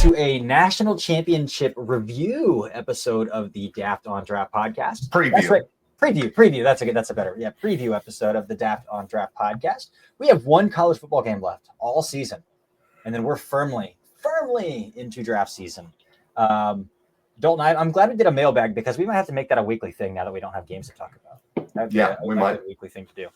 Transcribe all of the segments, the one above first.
into a national championship review episode of the Daft on Draft podcast. Preview. That's right. Preview. That's a better preview episode of the Daft on Draft podcast. We have one college football game left all season, and then we're firmly into draft season. Dalton, I'm glad we did a mailbag because we might have to make that a weekly thing now that we don't have games to talk about. We might. A weekly thing to do.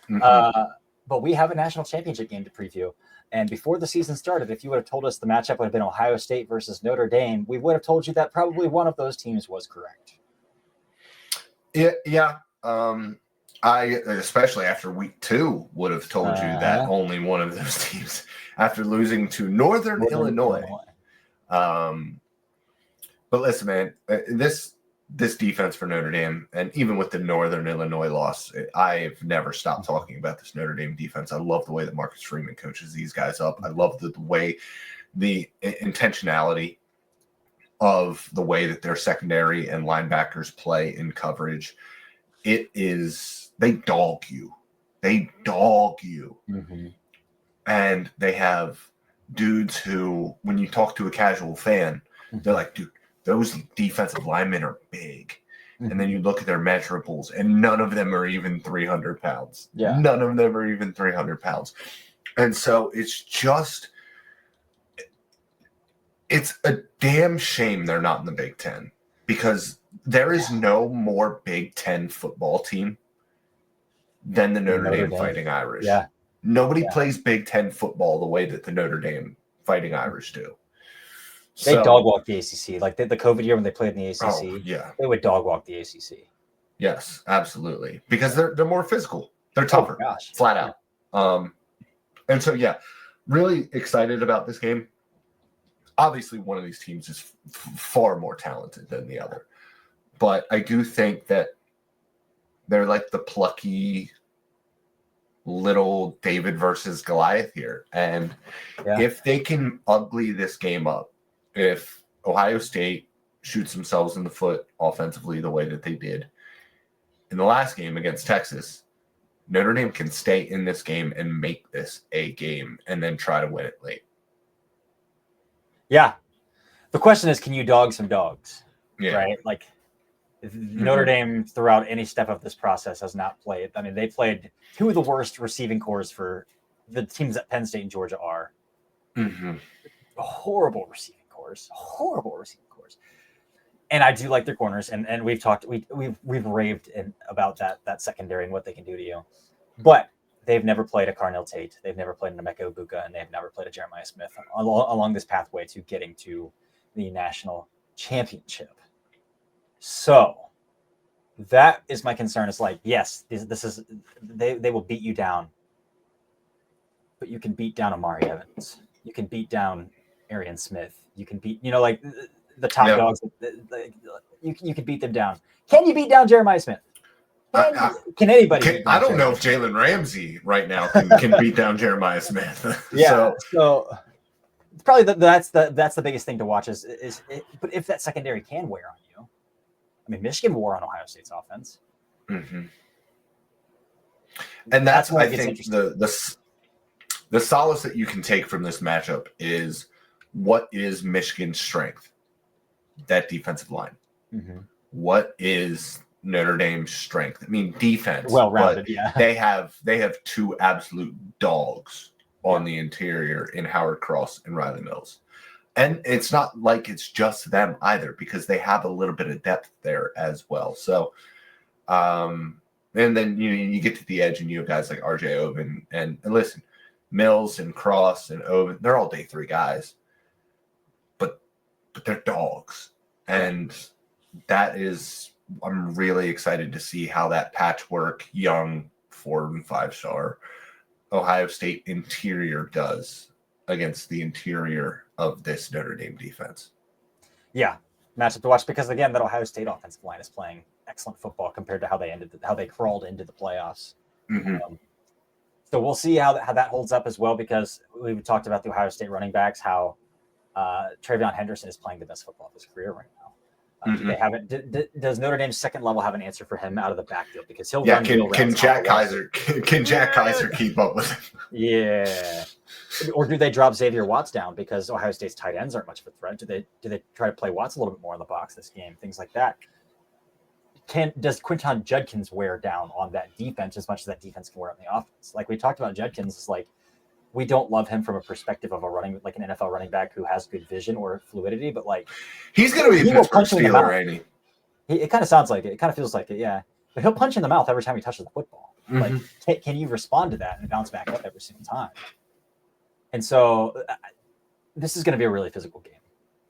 Mm-hmm. But we have a national championship game to preview. And before the season started, if you would have told us the matchup would have been Ohio State versus Notre Dame, we would have told you that probably one of those teams was correct. Yeah. I, especially after week 2, would have told you that only one of those teams after losing to Northern Illinois. But listen, man, this defense for Notre Dame, and even with the Northern Illinois loss, I've never stopped talking about this Notre Dame defense. I love the way that Marcus Freeman coaches these guys up. I love the way, the intentionality of the way that their secondary and linebackers play in coverage. It is, they dog you. Mm-hmm. And they have dudes who, when you talk to a casual fan, they're like, dude, those defensive linemen are big. Mm-hmm. And then you look at their measurables, and none of them are even 300 pounds. Yeah. None of them are even 300 pounds. And so it's a damn shame they're not in the Big Ten, because there is no more Big Ten football team than the Notre Dame Fighting Irish. Yeah. Nobody plays Big Ten football the way that the Notre Dame Fighting Irish do. They dog walk the ACC. Like the COVID year when they played in the ACC, they would dog walk the ACC. Yes, absolutely. Because they're more physical. They're tougher, flat out. And so, really excited about this game. Obviously, one of these teams is far more talented than the other. But I do think that they're like the plucky little David versus Goliath here. And if they can ugly this game up, if Ohio State shoots themselves in the foot offensively the way that they did in the last game against Texas, Notre Dame can stay in this game and make this a game and then try to win it late. Yeah. The question is, can you dog some dogs? Yeah. Right? Like, Notre Dame, throughout any step of this process, has not played. I mean, they played 2 of the worst receiving cores for the teams that Penn State and Georgia are. Mm-hmm. Horrible receiving cores. And I do like their corners, and we've talked, we've raved about that secondary and what they can do to you. But they've never played a Carnell Tate, they've never played an Emeka Egbuka, and they've never played a Jeremiah Smith along this pathway to getting to the national championship. So that is my concern. It's like, yes, this is they will beat you down, but you can beat down Amari Evans. You can beat down Arian Smith. You can beat, like the top dogs. You can beat them down. Can you beat down Jeremiah Smith? Can anybody? I don't know if Jalen Ramsey right now can beat down Jeremiah Smith. So probably that's the biggest thing to watch is but if that secondary can wear on you, I mean, Michigan wore on Ohio State's offense. Mm-hmm. And that's I think the solace that you can take from this matchup is, what is Michigan's strength? That defensive line. Mm-hmm. What is Notre Dame's strength? I mean, defense. Well-rounded, They have 2 absolute dogs on the interior in Howard Cross and Riley Mills. And it's not like it's just them either, because they have a little bit of depth there as well. So, and then you get to the edge and you have guys like RJ Oven and listen, Mills and Cross and Oven, they're all day 3 guys, but they're dogs. And that is, I'm really excited to see how that patchwork, young 4 and 5-star Ohio State interior does against the interior of this Notre Dame defense. Yeah, matchup to watch, because again, that Ohio State offensive line is playing excellent football compared to how they crawled into the playoffs. Mm-hmm. So we'll see how that holds up as well, because we've talked about the Ohio State running backs, how Travion Henderson is playing the best football of his career right Do they have it? Does Notre Dame's second level have an answer for him out of the backfield? Because he'll Yeah, run wheel can routes Jack off the wall. Kaiser can Jack Kaiser keep up with him? Yeah. Or do they drop Xavier Watts down because Ohio State's tight ends aren't much of a threat? Do they try to play Watts a little bit more in the box this game? Things like that. Does Quinton Judkins wear down on that defense as much as that defense can wear on the offense? Like we talked about, Judkins is like, we don't love him from a perspective of an NFL running back who has good vision or fluidity, but like he's going to be a Pittsburgh Steeler, ain't he? It kind of sounds like it. It kind of feels like it, yeah. But he'll punch you in the mouth every time he touches the football. Like, can you respond to that and bounce back up every single time? And so this is going to be a really physical game.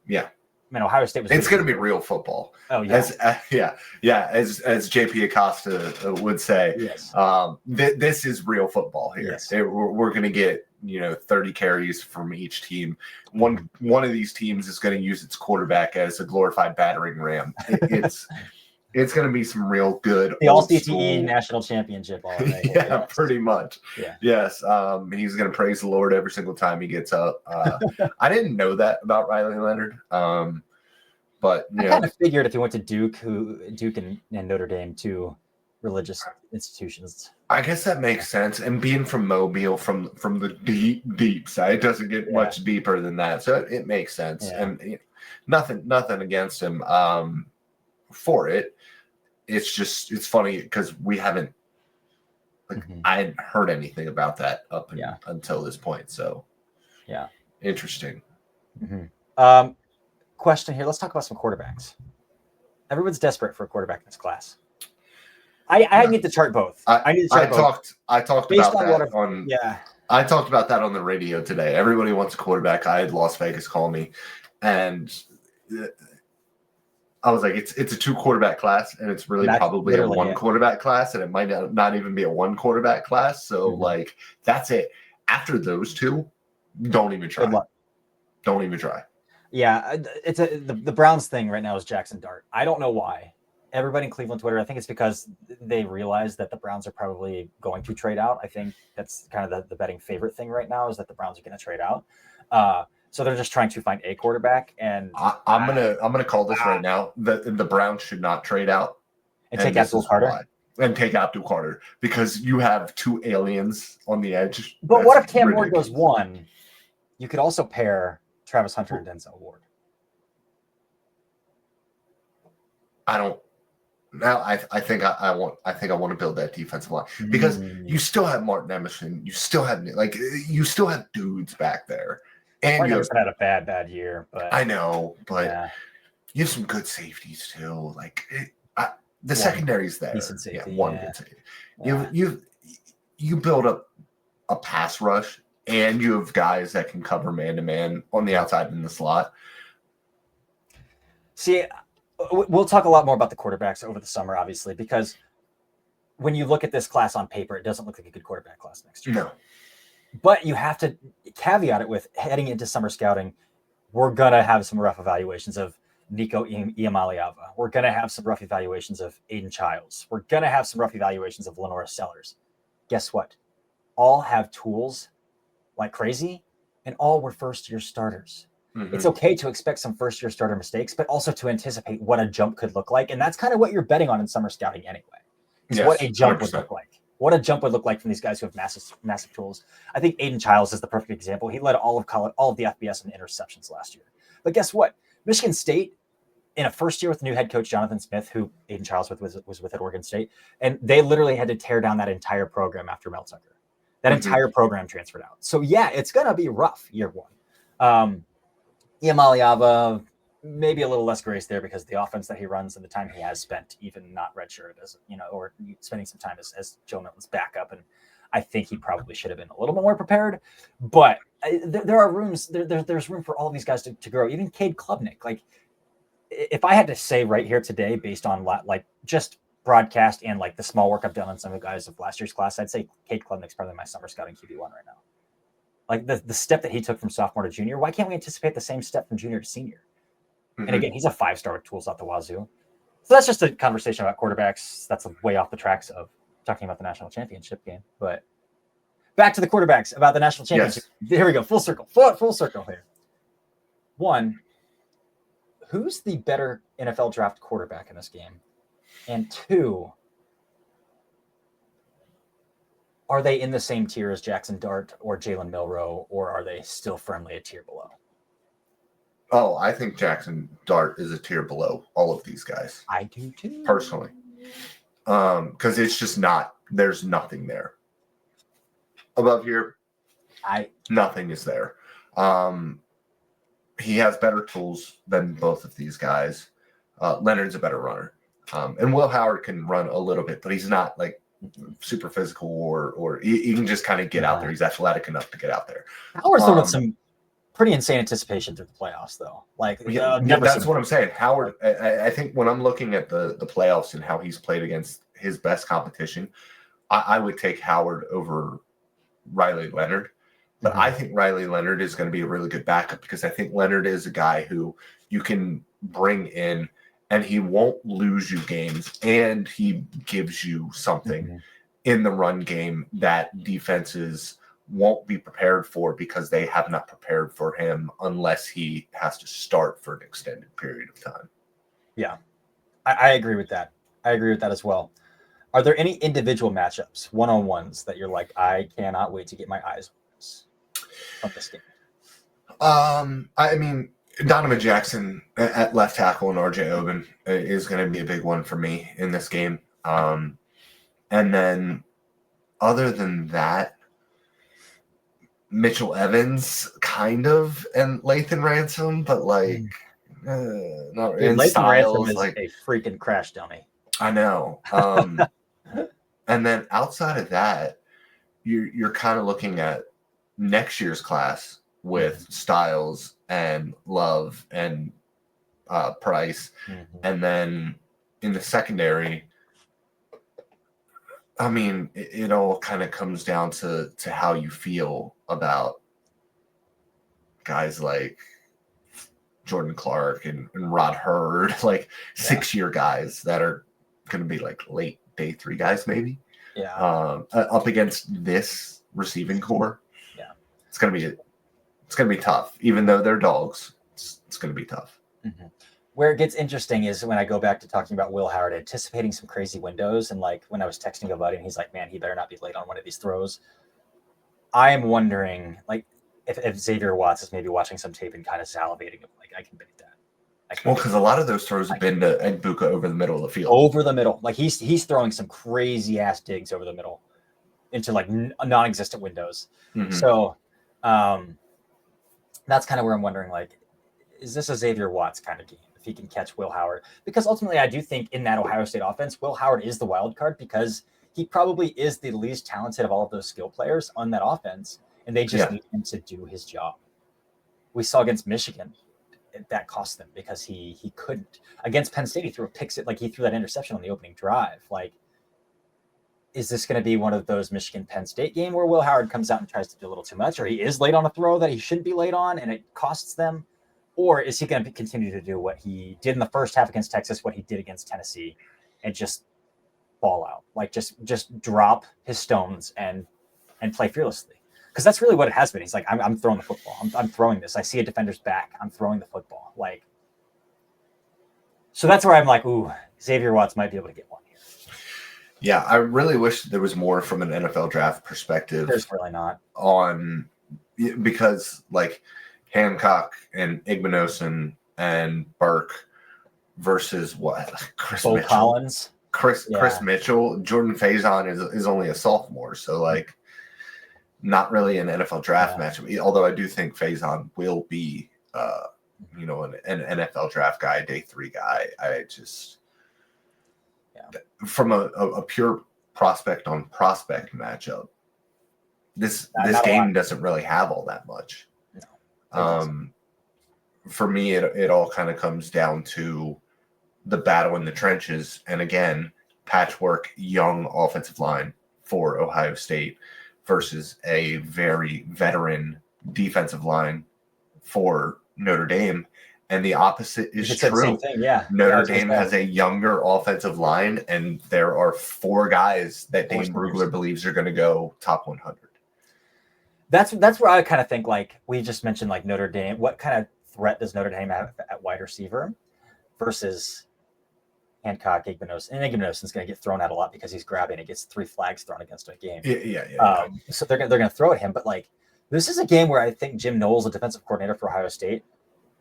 Yeah. I mean, Ohio State was. It's going to be real football. Oh yeah, as JP Acosta would say. Yes. This is real football here. Yes. We're going to get 30 carries from each team. One of these teams is going to use its quarterback as a glorified battering ram. It's going to be some real good. The All-CTE National Championship. Yeah, pretty much. Yeah. Yes. He's going to praise the Lord every single time he gets up. I didn't know that about Riley Leonard. But I kind of figured if he went to Duke and Notre Dame, two religious institutions. I guess that makes sense. And being from Mobile, from the deep side, it doesn't get much deeper than that. So it makes sense. Yeah. And nothing against him for it. It's funny because we haven't I hadn't heard anything about that until this point. So yeah, interesting. Question here. Let's talk about some quarterbacks. Everyone's desperate for a quarterback in this class. I need to chart both. I need to chart both. I talked Based about on that I talked about that on the radio today. Everybody wants a quarterback. I had Las Vegas call me, and I was like, it's a 2 quarterback class, and it's really probably a 1 quarterback class, and it might not even be a 1 quarterback class. So like that's it. After those 2, don't even try. Don't even try. Yeah, it's the Browns thing right now is Jackson Dart. I don't know why. Everybody in Cleveland Twitter, I think it's because they realize that the Browns are probably going to trade out. I think that's kind of the betting favorite thing right now is that the Browns are going to trade out. So they're just trying to find a quarterback. And I'm gonna call this right now. The Browns should not trade out and take Abdul Carter. And take Abdul Carter because you have 2 aliens on the edge. But what if Cam Ward goes 1? You could also pair Travis Hunter and Denzel Ward. I don't. Now I think I want to build that defensive line because you still have Martin Emerson, you still have dudes back there, and Martin Emerson had a bad year. But I know, but you have some good safeties too. Like the secondary's there, decent safety, good safety. You build up a pass rush, and you have guys that can cover man to man on the outside in the slot. See. We'll talk a lot more about the quarterbacks over the summer, obviously, because when you look at this class on paper, it doesn't look like a good quarterback class next year. No. But you have to caveat it with heading into summer scouting, we're going to have some rough evaluations of Nico Iamaleava. We're going to have some rough evaluations of Aiden Childs. We're going to have some rough evaluations of Lenora Sellers. Guess what? All have tools like crazy, and all were first-year starters. It's okay to expect some first-year starter mistakes, but also to anticipate what a jump could look like. And that's kind of what you're betting on in summer scouting anyway. Is what a jump 100%. Would look like. What a jump would look like from these guys who have massive tools. I think Aiden Childs is the perfect example. He led all of the FBS in interceptions last year. But guess what? Michigan State, in a first year with new head coach Jonathan Smith, who Aiden Childs was with at Oregon State, and they literally had to tear down that entire program after Mel Tucker. That entire program transferred out. So yeah, it's going to be rough year 1. Iamaleava, maybe a little less grace there because the offense that he runs and the time he has spent, even not redshirted, or spending some time as Joe Milton's backup, and I think he probably should have been a little bit more prepared. But there are rooms. There's room for all of these guys to grow. Even Cade Klubnik. Like, if I had to say right here today, based on like just broadcast and like the small work I've done on some of the guys of last year's class, I'd say Cade Klubnik's probably my summer scouting QB1 right now. Like the step that he took from sophomore to junior, why can't we anticipate the same step from junior to senior? And again, he's a 5-star with tools out the wazoo. So that's just a conversation about quarterbacks. That's way off the tracks of talking about the national championship game. But back to the quarterbacks about the national championship. Yes. Here we go. Full circle. Full circle here. 1, who's the better NFL draft quarterback in this game? And 2, are they in the same tier as Jackson Dart or Jalen Milroe, or are they still firmly a tier below? Oh, I think Jackson Dart is a tier below all of these guys. I do too. Personally. Because it's just not, there's nothing there. Above here, nothing is there. He has better tools than both of these guys. Leonard's a better runner. And Will Howard can run a little bit, but he's not like super physical or he can just kind of get out there. He's athletic enough to get out there. Howard's thrown some pretty insane anticipation through the playoffs, though. Like, that's what I'm saying. Howard, I think when I'm looking at the playoffs and how he's played against his best competition, I would take Howard over Riley Leonard. But I think Riley Leonard is going to be a really good backup because I think Leonard is a guy who you can bring in and he won't lose you games and he gives you something in the run game that defenses won't be prepared for because they have not prepared for him unless he has to start for an extended period of time. Yeah, I agree with that. I agree with that as well. Are there any individual matchups, one-on-ones, that you're like, I cannot wait to get my eyes on this game? I mean, Donovan Jackson at left tackle and RJ Oben is going to be a big one for me in this game. And then other than that, Mitchell Evans kind of and Lathan Ransom, but like not in Lathan styles, Ransom is like a freaking crash dummy. I know. And then outside of that, you're kind of looking at next year's class with Styles and Love and Price. And then in the secondary, I mean, it all kind of comes down to how you feel about guys like Jordan Clark and Rod Hurd, like 6-year guys that are going to be like late day 3 guys, maybe. Yeah. Up against this receiving core. Yeah. It's going to be tough. Even though they're dogs, it's going to be tough. Where it gets interesting is when I go back to talking about Will Howard anticipating some crazy windows. And like when I was texting a buddy and he's like, man, he better not be late on one of these throws. I am wondering, like, if Xavier Watts is maybe watching some tape and kind of salivating, like, I can bet that. Well, because a lot of those throws have been to Egbuka over the middle of the field. Over the middle. Like, he's throwing some crazy-ass digs over the middle into, like, non-existent windows. So that's kind of where I'm wondering, like, is this a Xavier Watts kind of game? If he can catch Will Howard. Because ultimately, I do think in that Ohio State offense, Will Howard is the wild card because he probably is the least talented of all of those skill players on that offense, and they just need him to do his job. We saw against Michigan that cost them because he couldn't. Against Penn State, he threw a pick, like he threw that interception on the opening drive. Like, is this going to be one of those Michigan-Penn State game where Will Howard comes out and tries to do a little too much, or he is late on a throw that he shouldn't be late on and it costs them? Or is he going to continue to do what he did in the first half against Texas, what he did against Tennessee, and just ball out, like just drop his stones and play fearlessly? Because that's really what it has been. He's like, I'm throwing the football. I'm throwing this. I see a defender's back. I'm throwing the football. Like, so that's where I'm like, ooh, Xavier Watts might be able to get one here. Yeah, I really wish there was more from an NFL draft perspective. There's really not. Because like Hancock and Igbenogson and Burke versus what? Chris Bo Mitchell. Collins. Chris Mitchell. Jordan Faison is only a sophomore, so like not really an NFL draft matchup. Although I do think Faison will be an NFL draft guy, day 3 guy. I just from a pure prospect on prospect matchup, this game doesn't really have all that much. No, for me, it all kind of comes down to the battle in the trenches, and again, patchwork young offensive line for Ohio State versus a very veteran defensive line for Notre Dame. And the opposite is true. Same thing, yeah. Notre Dame has a younger offensive line, and there are 4 guys that Dane Brugler believes are going to go top 100. That's where I kind of think, like we just mentioned, like Notre Dame. What kind of threat does Notre Dame have at wide receiver versus Hancock, Igbenos, and Igbenoson's going to get thrown out a lot because he's grabbing. It gets 3 flags thrown against him a game. Yeah. So they're going to throw at him. But like, this is a game where I think Jim Knowles, the defensive coordinator for Ohio State,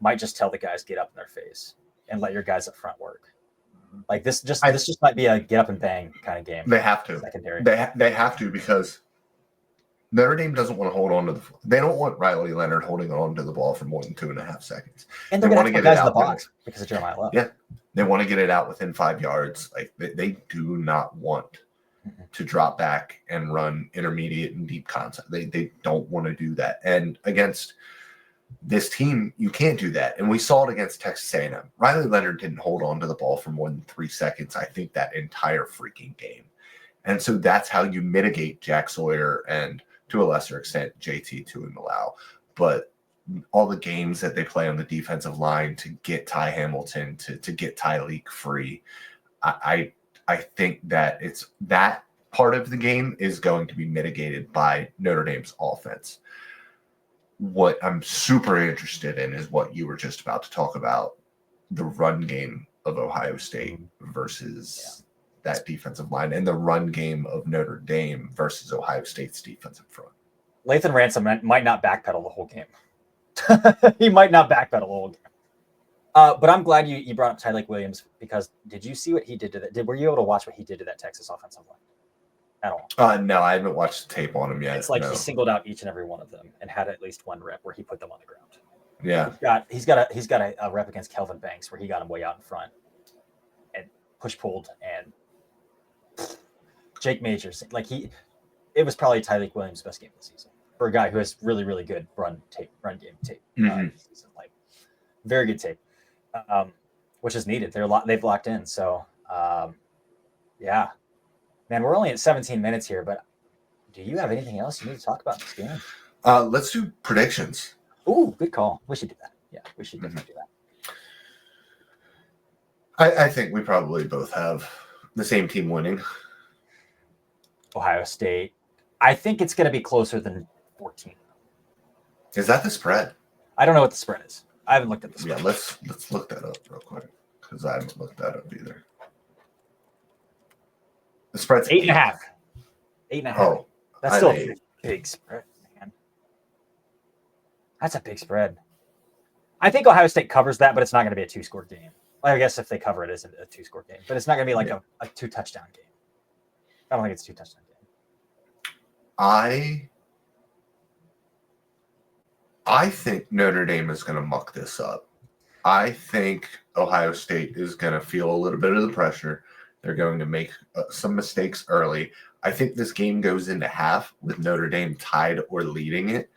might just tell the guys get up in their face and let your guys up front work. Like this just might be a get up and bang kind of game. They have to. Secondary. They have to, because Notre Dame doesn't want to hold on to they don't want Riley Leonard holding on to the ball for more than 2.5 seconds. And they're going to get guys in the box because of Jeremiah Love. Yeah. They want to get it out within 5 yards. Like they do not want to drop back and run intermediate and deep concept. They don't want to do that. And against this team, you can't do that. And we saw it against Texas A&M. Riley Leonard didn't hold on to the ball for more than 3 seconds, I think, that entire freaking game. And so that's how you mitigate Jack Sawyer and, to a lesser extent, JT Tuimoloau. But all the games that they play on the defensive line to get Ty Hamilton, to get Tyleek free, I think that it's that part of the game is going to be mitigated by Notre Dame's offense. What I'm super interested in is what you were just about to talk about, the run game of Ohio State versus that defensive line, and the run game of Notre Dame versus Ohio State's defensive front. Lathan Ransom might not backpedal the whole game. He might not backpedal the whole game. But I'm glad you brought up Tyleek Williams, because did you see what he did to that? Were you able to watch what he did to that Texas offensive line at all? No, I haven't watched the tape on him yet. It's like no. He singled out each and every one of them and had at least one rep where he put them on the ground. Yeah, he's got a rep against Kelvin Banks where he got him way out in front and push pulled, and Jake Majors, it was probably Tyleek Williams' best game of the season for a guy who has really, really good run game tape. Like very good tape, which is needed. They've locked in. So yeah, man, we're only at 17 minutes here, but do you have anything else you need to talk about in this game? Let's do predictions. Ooh, good call. We should do that. Yeah, we should definitely do that. I think we probably both have the same team winning. Ohio State. I think it's going to be closer than 14. Is that the spread? I don't know what the spread is. I haven't looked at the spread. Yeah, let's look that up real quick, because I haven't looked that up either. The spread's 8.5. 8.5. Oh, that's still a big spread, man. That's a big spread. I think Ohio State covers that, but it's not going to be a 2-score game. I guess if they cover it, it's a 2-score game, but it's not going to be like a 2-touchdown game. I don't think it's a 2-touchdown game. I think Notre Dame is going to muck this up. I think Ohio State is going to feel a little bit of the pressure. They're going to make some mistakes early. I think this game goes into half with Notre Dame tied or leading it,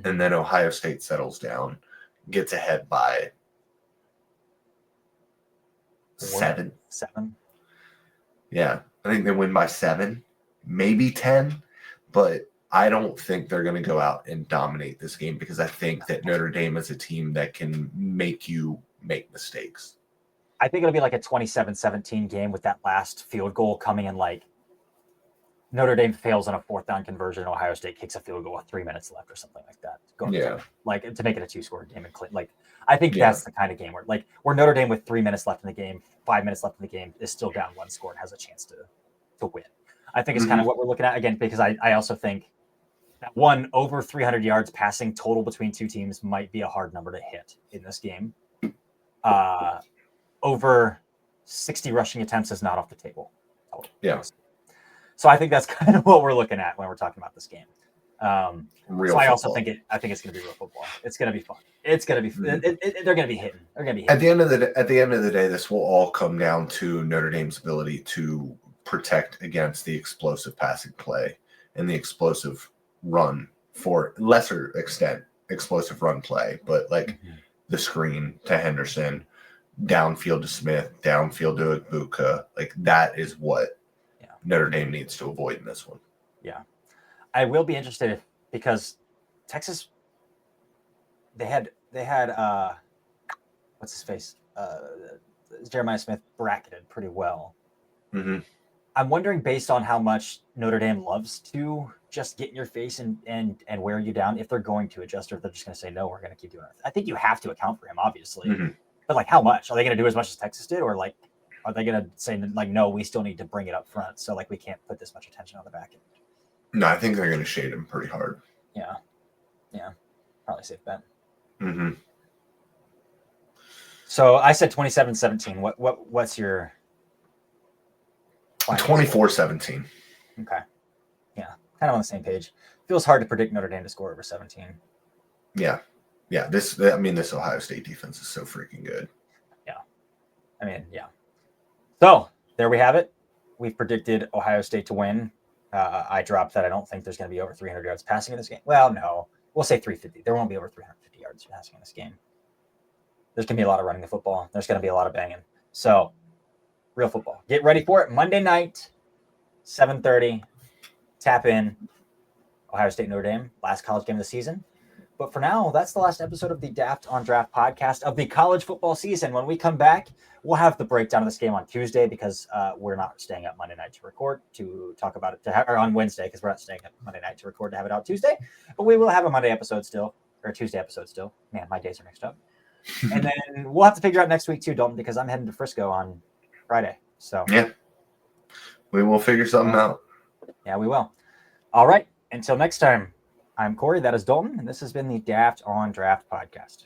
and then Ohio State settles down, gets ahead by 7. Yeah, I think they win by 7, maybe 10, but I don't think they're going to go out and dominate this game, because I think that Notre Dame is a team that can make you make mistakes. I think it'll be like a 27-17 game with that last field goal coming in, like Notre Dame fails on a 4th down conversion, and Ohio State kicks a field goal with 3 minutes left or something like that. To make it a 2-score game. And I think that's the kind of game where Notre Dame with 3 minutes left in the game, 5 minutes left in the game, is still down 1 score and has a chance to win. I think it's kind of what we're looking at, again, because I also think that one over 300 yards passing total between two teams might be a hard number to hit in this game. Over 60 rushing attempts is not off the table. Yeah. So I think that's kind of what we're looking at when we're talking about this game. I also think it's going to be real football. It's going to be fun. It's going to be. They're going to be hitting. They're going to be hitting. At the end of the day, this will all come down to Notre Dame's ability to protect against the explosive passing play and the explosive run, for lesser extent, explosive run play, but the screen to Henderson, downfield to Smith, downfield to Igbokwe, that is what Notre Dame needs to avoid in this one. Yeah. I will be interested because Texas, they had what's his face? Jeremiah Smith bracketed pretty well. I'm wondering, based on how much Notre Dame loves to just get in your face and wear you down, if they're going to adjust or if they're just going to say, no, we're going to keep doing it. I think you have to account for him, obviously. Mhm. But like, how much? Are they going to do as much as Texas did? Or like, are they going to say, like, no, we still need to bring it up front. So like, we can't put this much attention on the back end. No, I think they're going to shade him pretty hard. Yeah. Probably safe bet. Mm-hmm. So I said 27-17. What's your 24-17. Okay. Yeah. Kind of on the same page. Feels hard to predict Notre Dame to score over 17. Yeah. This Ohio State defense is so freaking good. Yeah. So there we have it. We've predicted Ohio State to win. I dropped that I don't think there's going to be over 300 yards passing in this game. Well, no. We'll say 350. There won't be over 350 yards passing in this game. There's going to be a lot of running the football. There's going to be a lot of banging. So, real football. Get ready for it. Monday night, 7:30. Tap in. Ohio State, Notre Dame. Last college game of the season. But for now, that's the last episode of the Daft on Draft podcast of the college football season. When we come back, we'll have the breakdown of this game on Tuesday because we're not staying up Monday night to record to talk about it, or on Wednesday because we're not staying up Monday night to record to have it out Tuesday. But we will have a Monday episode still, or a Tuesday episode still. Man, my days are mixed up. And then we'll have to figure out next week too, Dalton, because I'm heading to Frisco on Friday. So yeah, we will figure something out. Yeah, we will. All right. Until next time, I'm Corey. That is Dalton, and this has been the Daft on Draft podcast.